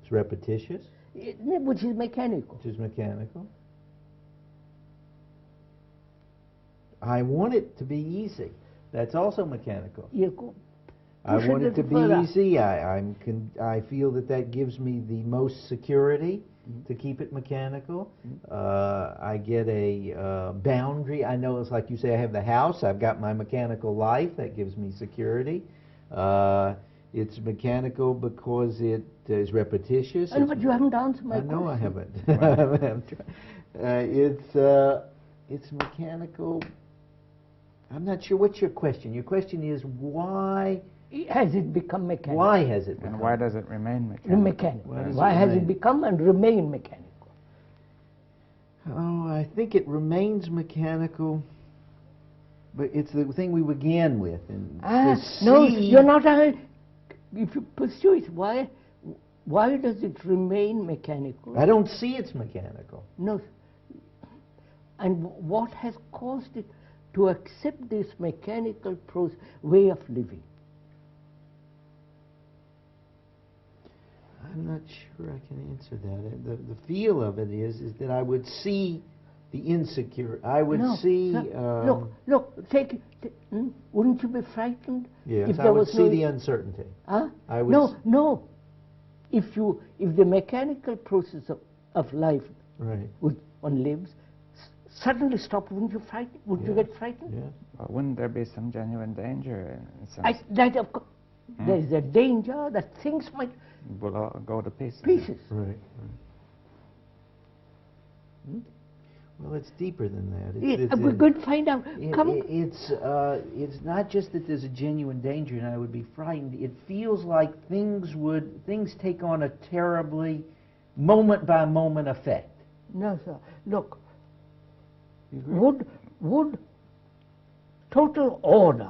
It's repetitious, Which is mechanical. which is mechanical. I want it to be easy. That's also mechanical. I push want it to little further. be easy. I feel that gives me the most security to keep it mechanical. I get a boundary. I know it's like you say, I have the house. I've got my mechanical life. That gives me security. It's mechanical because it is repetitious. But you haven't answered my I question. know I haven't. It's mechanical. I'm not sure what's your question. Your question is why Has it become mechanical? Why has it become? And why does it remain mechanical? Mechanical. Why Why does it has it remain? become and remain mechanical? Oh, I think it remains mechanical, but it's the thing we began with. And No, you're not. If you pursue it, why does it remain mechanical? I don't see it's mechanical. No. And what has caused it to accept this mechanical way of living? I'm not sure I can answer that. The feel of it is that I would see the insecure. I would see. Look. Wouldn't you be frightened Yes, if I there would was see no? the uncertainty. Huh? I would No. If the mechanical process of life, Right. which one lives, suddenly stop, wouldn't you frightened? Wouldn't you get frightened? Yeah. Well, wouldn't there be some genuine danger in some That of course, there is a danger that things might will all go to pieces? Right. Well, it's deeper than that. we're going to find out. It's not just that there's a genuine danger and I would be frightened. It feels like things take on a terribly moment by moment effect. No, sir. Look, You agree? would total order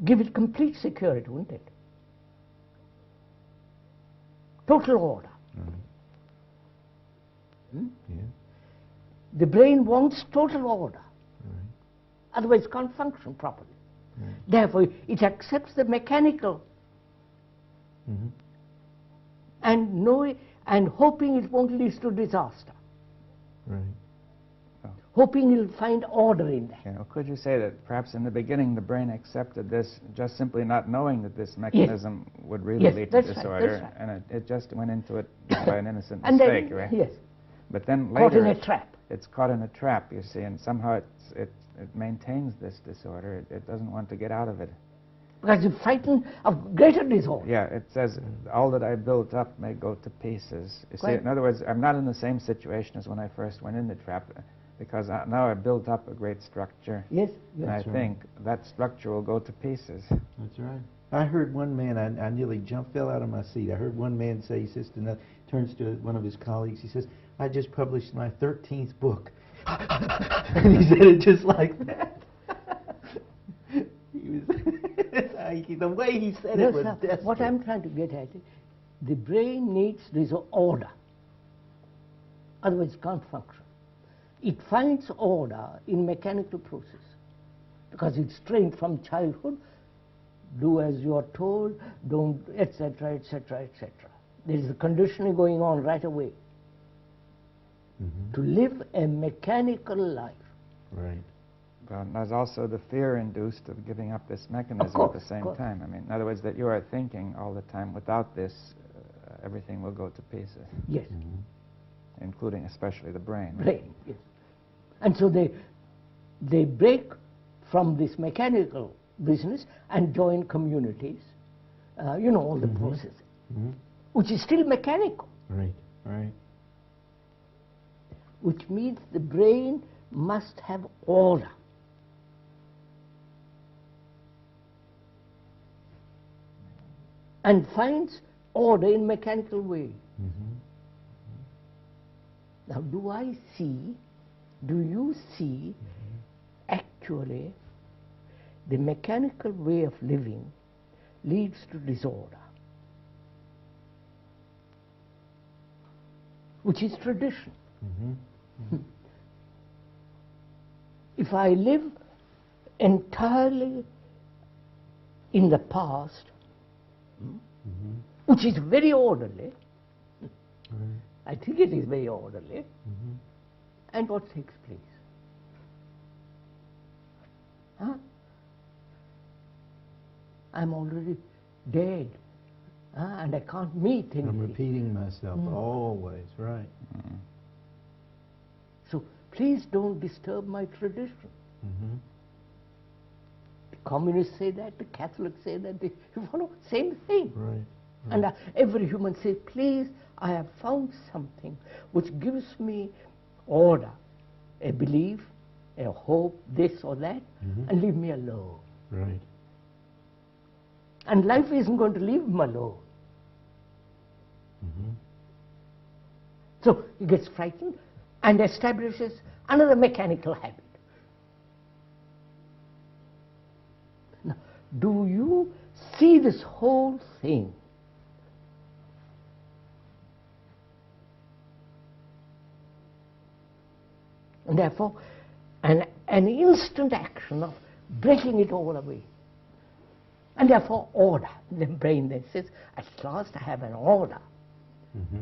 give it complete security, wouldn't it? Total order. Yeah. The brain wants total order. Right. Otherwise it can't function properly. Right. Therefore, it accepts the mechanical Mm-hmm. and hoping it won't lead to disaster. Right. Hoping it'll find order in that. You know, could you say that perhaps in the beginning the brain accepted this just simply not knowing that this mechanism would really Yes, lead to that's right, disorder, that's right. and it just went into it by an innocent And mistake, then, right? yes, But then caught later in a trap. it's caught in a trap, you see, and somehow it maintains this disorder. It doesn't want to get out of it. Because it's frightened of greater disorder. Yeah, it says, all that I built up may go to pieces. You see, Right. in other words, I'm not in the same situation as when I first went in the trap, because now I've built up a great structure, Yes, and I yes. right. think that structure will go to pieces. That's right. I heard one man, I nearly fell out of my seat. I heard one man say, he says to another, turns to one of his colleagues, he says, I just published my 13th book. And he said it just like that. He was the way he said No, it was sir, desperate. what I'm trying to get at is, the brain needs this order. Otherwise it can't function. It finds order in mechanical process because it's trained from childhood. Do as you are told, don't, etc., etc., etc. There is a conditioning going on right away. Mhm. To live a mechanical life. Right. Well, there's also the fear induced of giving up this mechanism course, at the same of course. time. I mean, in other words, that you are thinking all the time, without this, everything will go to pieces, Yes, including especially the brain. right? brain, yes. And so they break from this mechanical business and join communities, all the process, Mhm. which is still mechanical, Right. Right. which means the brain must have order. And finds order in mechanical way. Now, do you see actually the mechanical way of living leads to disorder, which is tradition. If I live entirely in the past, which is very orderly, I think it is very orderly, and what takes place? I'm already dead, and I can't meet anything. I'm repeating myself always, right. So please don't disturb my tradition. The communists say that, the Catholics say that, you follow, same thing. Right. And every human says, please, I have found something which gives me order, a belief, a hope, this or that, and leave me alone. Right. And life isn't going to leave him alone. So he gets frightened and establishes another mechanical habit. Now, do you see this whole thing? And therefore, an instant action of breaking it all away. And therefore, order. The brain then says, at last I have an order,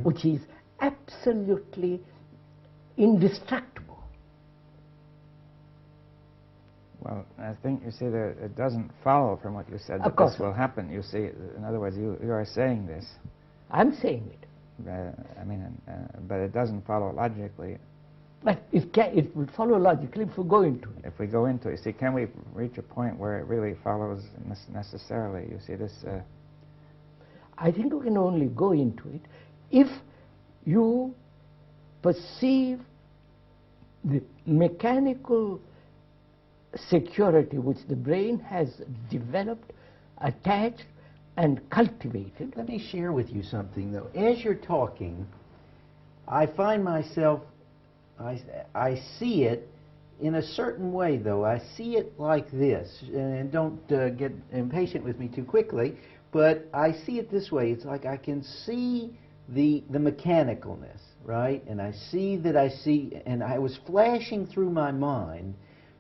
which is absolutely indestructible. Well, I think, you see, that it doesn't follow from what you said that this will happen. You see, in other words, you are saying this. I'm saying it. But it doesn't follow logically. But it will follow logically if we go into it. If we go into it, see, can we reach a point where it really follows necessarily? You see, this... I think we can only go into it if you perceive the mechanical security which the brain has developed, attached, and cultivated. Let me share with you something, though. As you're talking, I find myself, I see it in a certain way, though. I see it like this, and don't get impatient with me too quickly, but I see it this way. It's like I can see the mechanicalness, right? And I see that and I was flashing through my mind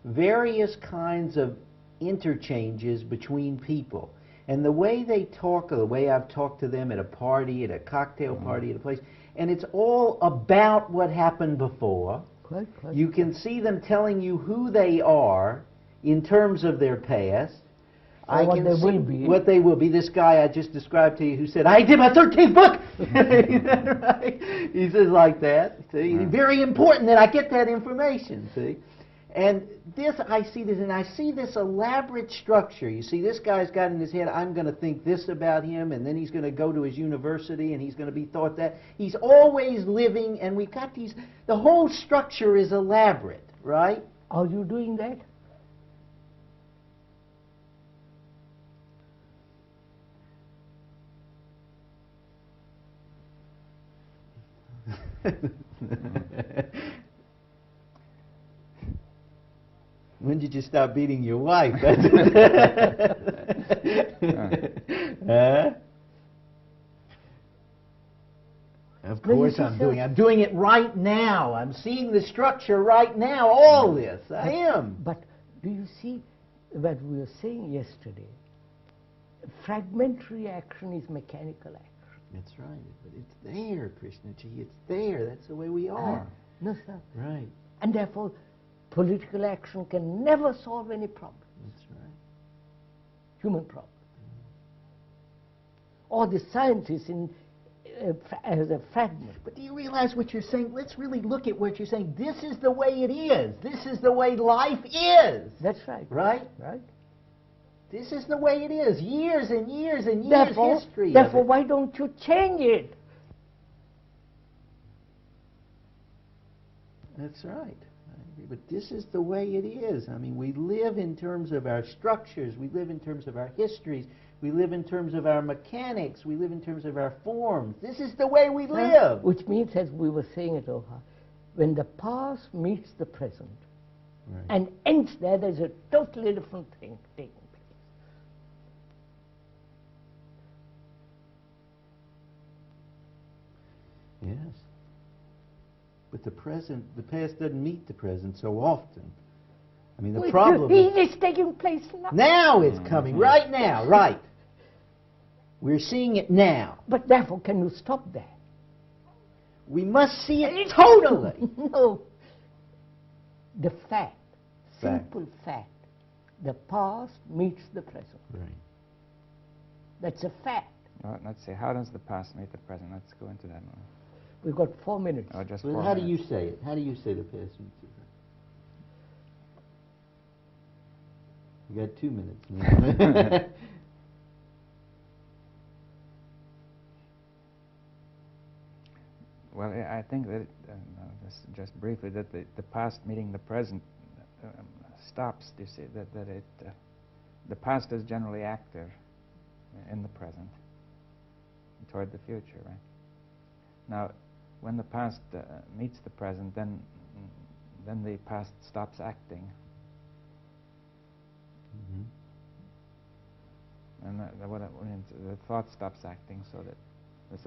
various kinds of interchanges between people. And the way they talk, or the way I've talked to them at a party, at a cocktail party, at a place, and it's all about what happened before. Quite. You can see them telling you who they are in terms of their past. Or what they will be. What they will be. This guy I just described to you who said, I did my 13th book! Right? He says like that. See? Very important that I get that information, see? And I see this elaborate structure. You see, this guy's got in his head, I'm going to think this about him, and then he's going to go to his university, and he's going to be thought that. He's always living, and we've got the whole structure is elaborate, right? Are you doing that? When did you stop beating your wife? Of course I'm doing it right now. I'm seeing the structure right now, all this. I am. But do you see what we were saying yesterday? Fragmentary action is mechanical action. That's right. But it's there, Krishnaji. It's there. That's the way we are. No, sir. Right. And therefore, political action can never solve any problem. That's right. Human problem. Or the scientists as a fragment. But do you realize what you're saying? Let's really look at what you're saying. This is the way it is. This is the way life is. That's right. Right? Right. This is the way it is. Years and years and years history. Therefore, why don't you change it? That's right. But this is the way it is. I mean, we live in terms of our structures, we live in terms of our histories, we live in terms of our mechanics, we live in terms of our forms. This is the way we live. Which means, as we were saying at Oha, when the past meets the present and ends there, there's a totally different thing taking place. Yes. But the past doesn't meet the present so often. I mean, the problem is taking place now. Now it's coming, right now, right. We're seeing it now. But therefore, can you stop that? We must see it totally. No. The fact, simple fact, the past meets the present. Right. That's a fact. Well, let's see, how does the past meet the present? Let's go into that more. We've got 4 minutes. Oh, just Well, 4 how minutes. do you say it? How do you say the past meets the present? You got 2 minutes. Well, I think that, just briefly, that the past meeting the present stops, you see, that the past is generally active in the present toward the future, right? Now, when the past meets the present, then the past stops acting. And what it means, the thought stops acting, so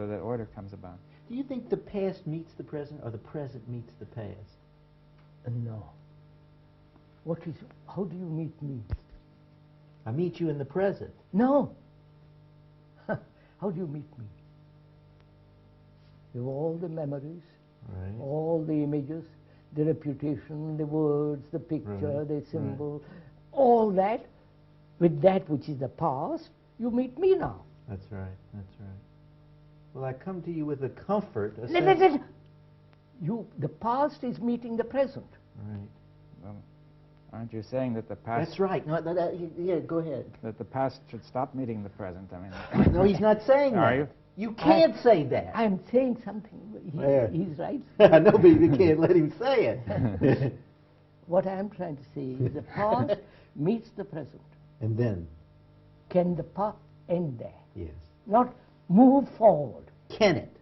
that order comes about. Do you think the past meets the present, or the present meets the past? No. How do you meet me? I meet you in the present. No. How do you meet me? You have all the memories, all the images, the reputation, the words, the picture, the symbol, all that. With that which is the past, you meet me now. That's right, that's right. Well, I come to you with a comfort. The past is meeting the present. Right. Well, aren't you saying that the past... That's right. No, yeah, go ahead. That the past should stop meeting the present? I mean... No, he's not saying that. Are you? You can't say that. I'm saying something. He's right. No, but you can't let him say it. What I'm trying to say is the past meets the present. And then? Can the past end there? Yes. Not move forward. Can it?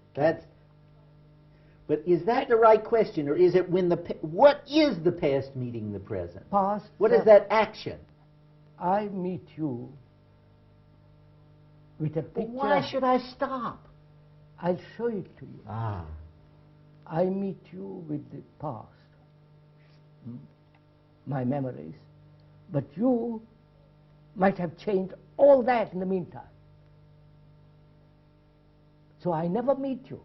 But is that the right question, or is it when what is the past meeting the present? Past. What is that action? I meet you with a picture. But why should I stop? I'll show it to you. I meet you with the past, my memories, but you might have changed all that in the meantime. So I never meet you.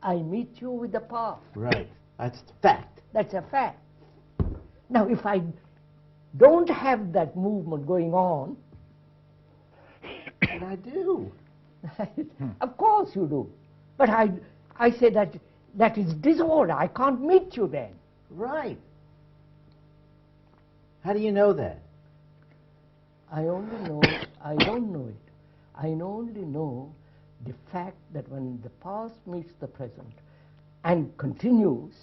I meet you with the past. Right. That's fact. That's a fact. Now, if I don't have that movement going on... But I do. Of course you do. But I say that is disorder. I can't meet you then. Right. How do you know that? I don't know it. I only know the fact that when the past meets the present and continues,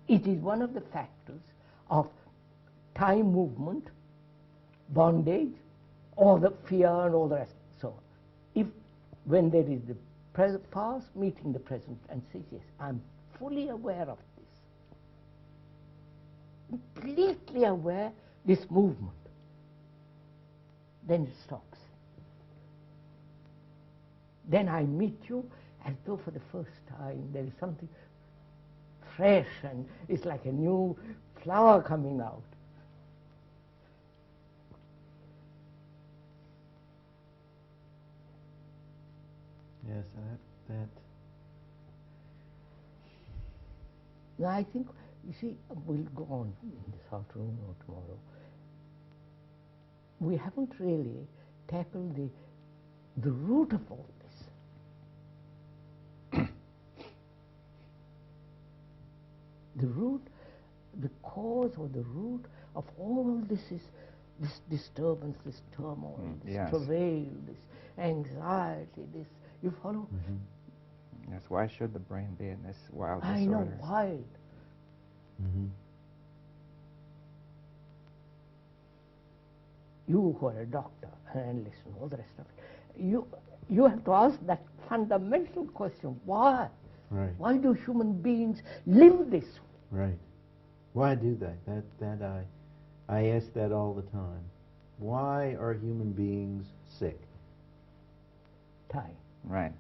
it is one of the factors of time movement, bondage, all the fear and all the rest. So, when there is the past meeting the present and says, yes, I'm fully aware of this, completely aware this movement, then it stops. Then I meet you as though for the first time there is something fresh and it's like a new flower coming out. Yes, that. Now I think, you see, we'll go on this afternoon or tomorrow. We haven't really tackled the root of all this. The root, the cause or the root of all this is this disturbance, this turmoil, this travail, this anxiety, this, you follow? Yes, why should the brain be in this wild disorder? I know, wild. Mm-hmm. You who are a doctor, an analyst, and all the rest of it, you have to ask that fundamental question: why? Right. Why do human beings live this way? Right. Why do they? I ask that all the time. Why are human beings sick? Time. Right.